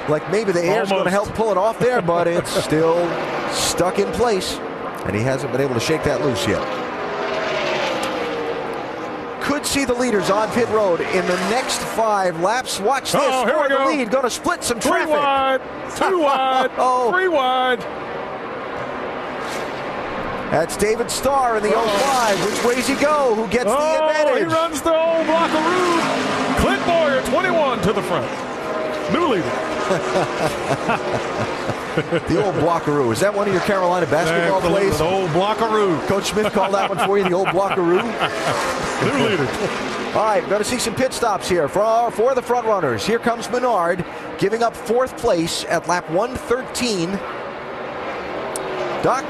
like maybe the air's going to help pull it off there, but it's still stuck in place, and he hasn't been able to shake that loose yet. Could see the leaders on pit road in the next 5 laps. Watch this. For the lead, going to split some traffic. 3 wide, 2 wide, 3 wide. That's David Starr in the 05. Which way's he go? Who gets the advantage? He runs the old blockaroo. Clint Boyer, 21 to the front. New leader. The old blockaroo. Is that one of your Carolina basketball plays? The old blockaroo. Coach Smith called that one for you, the old blockaroo. New leader. All right, going to see some pit stops here for the front runners. Here comes Menard, giving up 4th place at lap 113. Doc?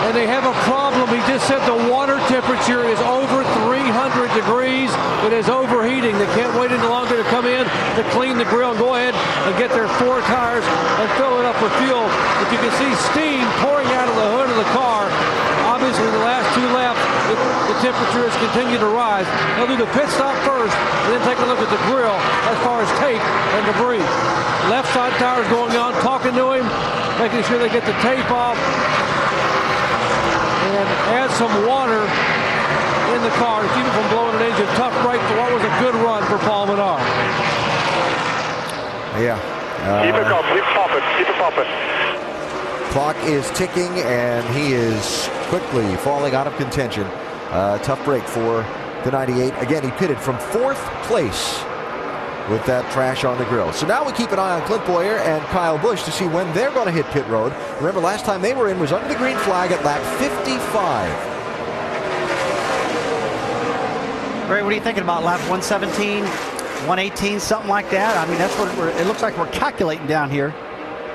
And they have a problem. He just said the water temperature is over 300 degrees. It is overheating. They can't wait any longer to come in to clean the grill and go ahead and get their 4 tires and fill it up with fuel. But you can see steam pouring out of the hood of the car. Obviously, the last 2 laps, the temperature has continued to rise. They'll do the pit stop first and then take a look at the grill as far as tape and debris. Left side tires going on, talking to him, making sure they get the tape off. And add some water in the car to keep it from blowing an engine. Tough break for what was a good run for Paul Menard. Yeah. Keep it going. Keep popping. Keep it popping. Clock is ticking, and he is quickly falling out of contention. Tough break for the 98. Again, he pitted from 4th place with that trash on the grill. So now we keep an eye on Clint Boyer and Kyle Busch to see when they're going to hit pit road. Remember, last time they were in was under the green flag at lap 55. Ray, what are you thinking about lap 117, 118, something like that? I mean, that's what it looks like we're calculating down here.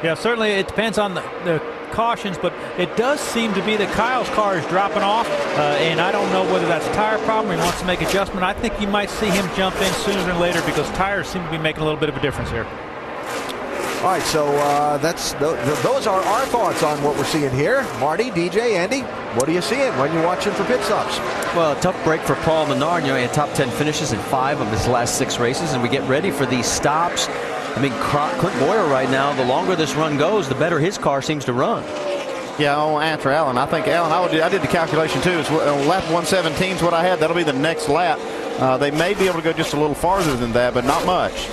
Yeah, certainly it depends on the cautions, but it does seem to be that Kyle's car is dropping off, and I don't know whether that's a tire problem or he wants to make adjustment. I think you might see him jump in sooner than later because tires seem to be making a little bit of a difference here. All right, so those are our thoughts on what we're seeing here. Marty, DJ, Andy, what are you seeing when you're watching for pit stops? Well, a tough break for Paul Menard. You know, he had top 10 finishes in 5 of his last 6 races, and we get ready for these stops. I mean, Clint Boyer right now, the longer this run goes, the better his car seems to run. Yeah, I'll answer Alan. I think, Alan, I did the calculation too. It's lap 117 is what I had. That'll be the next lap. They may be able to go just a little farther than that, but not much.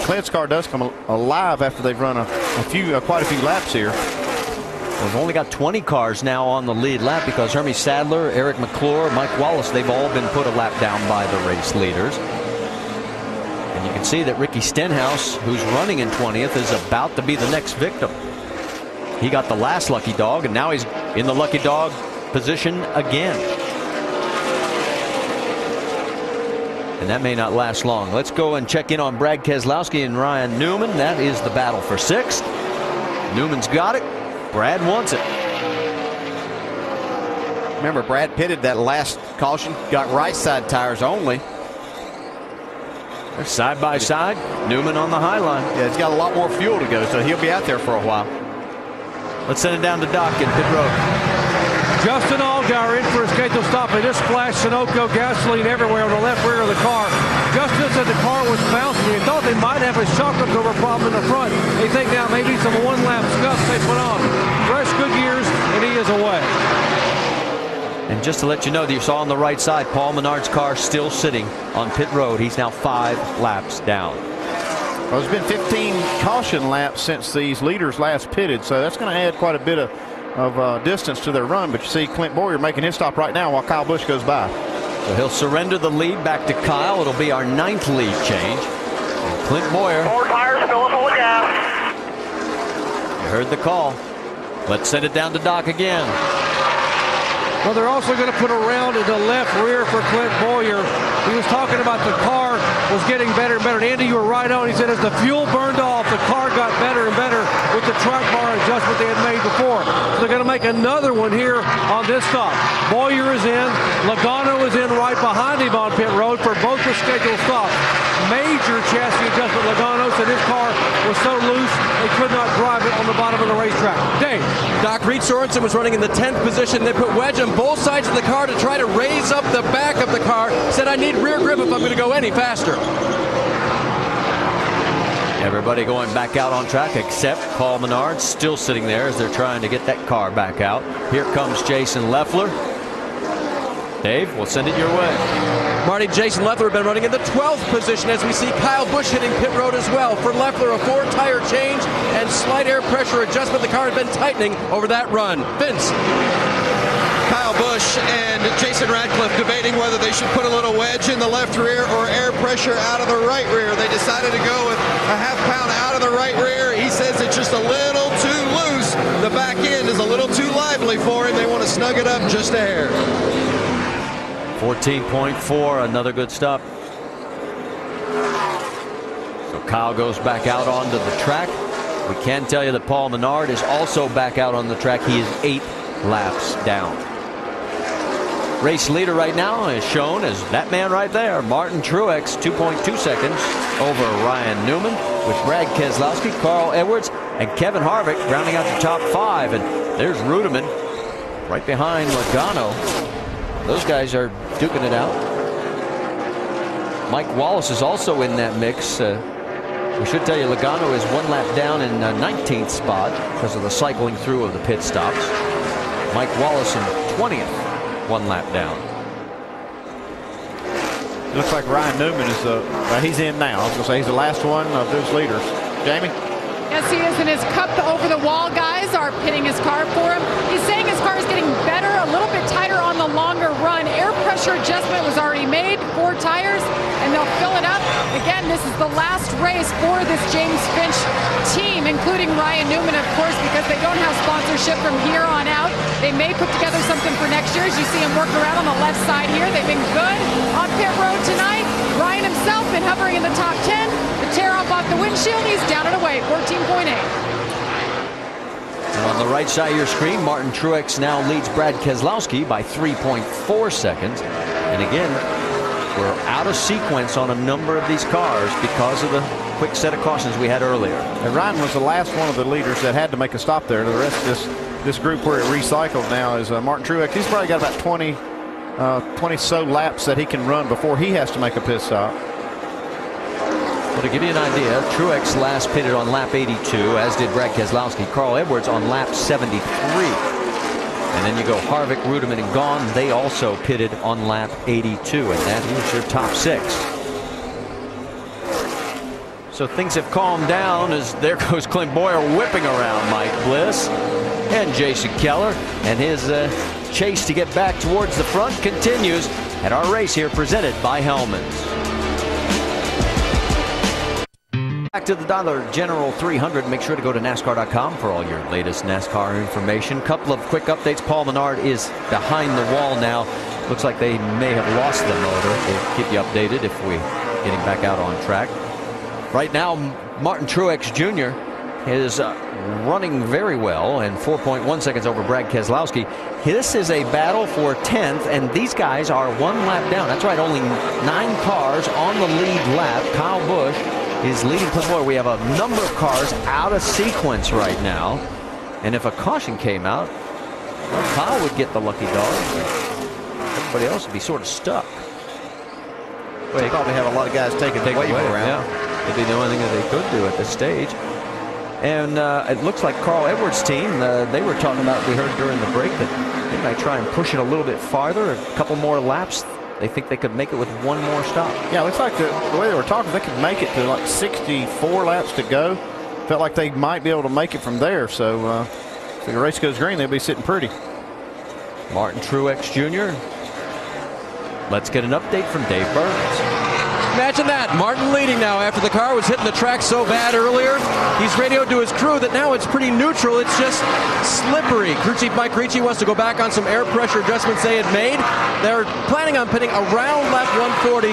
Clint's car does come alive after they've run quite a few laps here. We've only got 20 cars now on the lead lap because Hermie Sadler, Eric McClure, Mike Wallace, they've all been put a lap down by the race leaders. And you can see that Ricky Stenhouse, who's running in 20th, is about to be the next victim. He got the last lucky dog, and now he's in the lucky dog position again. And that may not last long. Let's go and check in on Brad Keselowski and Ryan Newman. That is the battle for 6th. Newman's got it. Brad wants it. Remember, Brad pitted that last caution, got right side tires only. They're side by side. Newman on the high line. Yeah, he's got a lot more fuel to go, so he'll be out there for a while. Let's send it down to Doc in pit road. Justin Allgaier in for a scheduled stop. They just splashed Sunoco gasoline everywhere on the left rear of the car. Justin said the car was bouncing. He thought they might have a shock absorber problem in the front. They think now maybe some one-lap scuffs they put on. Fresh Goodyears, and he is away. And just to let you know, that you saw on the right side, Paul Menard's car still sitting on pit road. He's now 5 laps down. Well, there's been 15 caution laps since these leaders last pitted, so that's going to add quite a bit of distance to their run. But you see Clint Boyer making his stop right now while Kyle Busch goes by. So he'll surrender the lead back to Kyle. It'll be our 9th lead change. And Clint Boyer. 4 tires, fill full of gas. You heard the call. Let's send it down to Doc again. Well, they're also going to put a round in the left rear for Clint Boyer. He was talking about the car was getting better and better. And Andy, you were right on. He said as the fuel burned off, the car got better and better with the track bar adjustment they had made before. So they're going to make another one here on this stop. Boyer is in. Logano is in right behind him on pit road for both the scheduled stops. Major chassis adjustment. Logano said his car was so loose they could not drive it on the bottom of the racetrack. Dave. Doc, Reed Sorensen was running in the 10th position. They put wedge on both sides of the car to try to raise up the back of the car. Said, I need rear grip if I'm going to go any faster. Everybody going back out on track except Paul Menard, still sitting there as they're trying to get that car back out. Here comes Jason Leffler. Dave, we'll send it your way. Marty, Jason Leffler have been running in the 12th position as we see Kyle Busch hitting pit road as well. For Leffler, a 4-tire change and slight air pressure adjustment. The car had been tightening over that run. Vince. Kyle Busch and Jason Radcliffe debating whether they should put a little wedge in the left rear or air pressure out of the right rear. They decided to go with a half-pound out of the right rear. He says it's just a little too loose. The back end is a little too lively for him. They want to snug it up just a hair. 14.4, another good stop. So Kyle goes back out onto the track. We can tell you that Paul Menard is also back out on the track. He is 8 laps down. Race leader right now is shown as that man right there, Martin Truex, 2.2 seconds over Ryan Newman, with Brad Keselowski, Carl Edwards, and Kevin Harvick rounding out the top 5. And there's Rudeman right behind Logano. Those guys are duking it out. Mike Wallace is also in that mix. We should tell you Logano is 1 lap down in 19th spot because of the cycling through of the pit stops. Mike Wallace in 20th, 1 lap down. Looks like Ryan Newman is he's in now. I was going to say he's the last one of those leaders. Jamie? Yes, he is, and his cup over-the-wall guys are pitting his car for him. He's saying his car is getting better, a little bit tighter on the longer run. Air pressure adjustment was already made, 4 tires, and they'll fill it up. Again, this is the last race for this James Finch team, including Ryan Newman, of course, because they don't have sponsorship from here on out. They may put together something for next year, as you see him working around on the left side here. They've been good on pit road tonight. Ryan himself been hovering in the top 10. The tear off the windshield, he's down and away, 14.8. And on the right side of your screen, Martin Truex now leads Brad Keselowski by 3.4 seconds. And again, we're out of sequence on a number of these cars because of the quick set of cautions we had earlier. And Ryan was the last one of the leaders that had to make a stop there. The rest of this group where it recycled now is Martin Truex. He's probably got about 20 so laps that he can run before he has to make a pit stop. Well, to give you an idea, Truex last pitted on lap 82, as did Brad Keselowski. Carl Edwards on lap 73. And then you go Harvick, Rudeman, and Gahn. They also pitted on lap 82, and that is your top 6. So things have calmed down as there goes Clint Boyer whipping around Mike Bliss and Jason Keller. And his chase to get back towards the front continues at our race here presented by Hellmann's. Back to the Dollar General 300. Make sure to go to NASCAR.com for all your latest NASCAR information. Couple of quick updates. Paul Menard is behind the wall now. Looks like they may have lost the motor. We'll keep you updated if we're getting back out on track. Right now, Martin Truex Jr. is running very well and 4.1 seconds over Brad Keselowski. This is a battle for 10th, and these guys are 1 lap down. That's right, only 9 cars on the lead lap. Kyle Busch is leading Clint Boyer. We have a number of cars out of sequence right now. And if a caution came out, well, Kyle would get the lucky dog. Everybody else would be sort of stuck. Well, they probably have a lot of guys taking away around. Yeah. It'd be the only thing that they could do at this stage. And it looks like Carl Edwards' team, they were talking about, we heard during the break, that they might try and push it a little bit farther, a couple more laps. They think they could make it with 1 more stop. Yeah, it looks like the way they were talking, they could make it to like 64 laps to go. Felt like they might be able to make it from there. So if the race goes green, they'll be sitting pretty. Martin Truex Jr. Let's get an update from Dave Burns. Imagine that. Martin leading now after the car was hitting the track so bad earlier. He's radioed to his crew that now it's pretty neutral. It's just slippery. Crew Chief Mike Ricci wants to go back on some air pressure adjustments they had made. They're planning on pitting around lap 140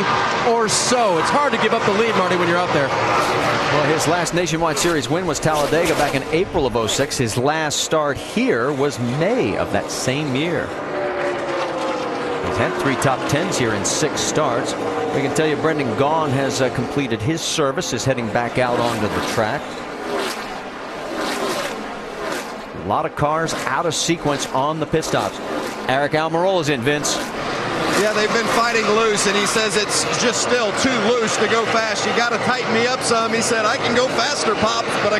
or so. It's hard to give up the lead, Marty, when you're out there. Well, his last Nationwide Series win was Talladega back in April of '06. His last start here was May of that same year. He's had 3 top 10s here in 6 starts. We can tell you Brendan Gaughan has completed his service, is heading back out onto the track. A lot of cars out of sequence on the pit stops. Eric Almirola's in, Vince. Yeah, they've been fighting loose, and he says it's just still too loose to go fast. You got to tighten me up some. He said, I can go faster, Pop, but I